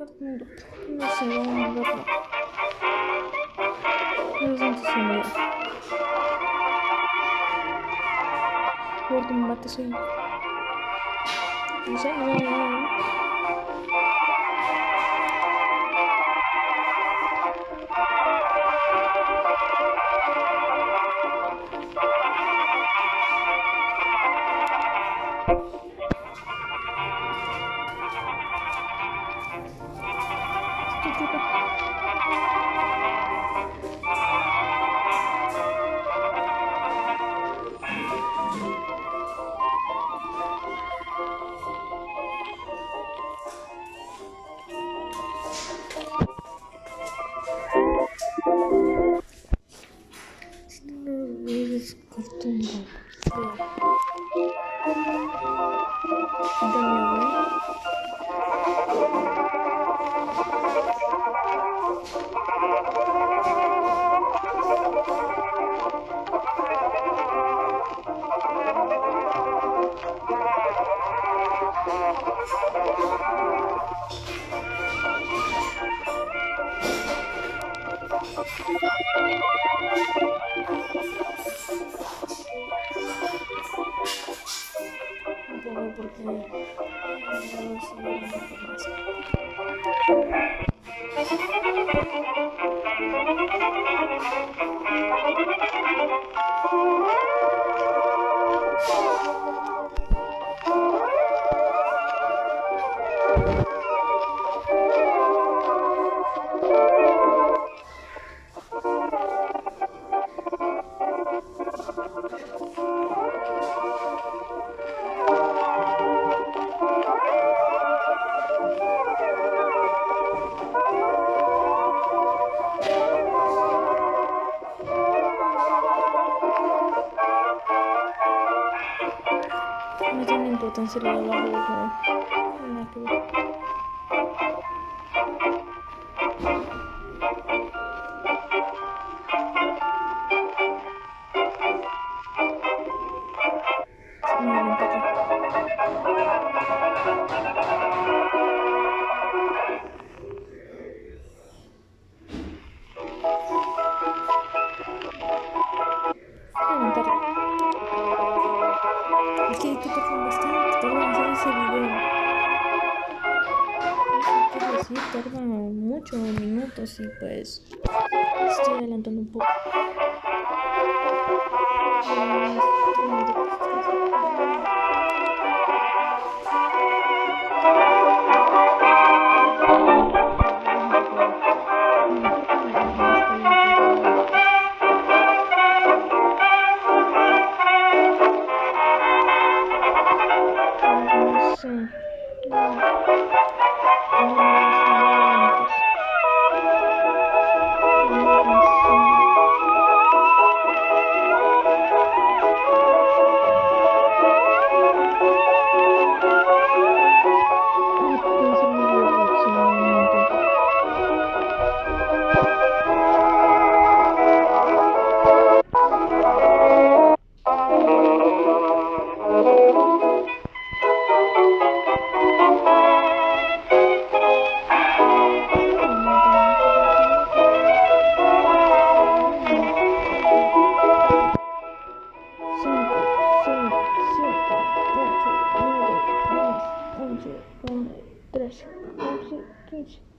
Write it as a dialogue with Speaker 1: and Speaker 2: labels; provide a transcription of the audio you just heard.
Speaker 1: kartun. No sé, vamos a verlo. No sé si se me un mate soy. No sé, no. Es kartun. Porque no tiene importancia la de abajo, no, nada que ver. Es que tardan bastante, tardan en hacer ese video. Quiero decir, tarda muchos minutos y pues estoy adelantando un poco. Once, 13, 14, 15.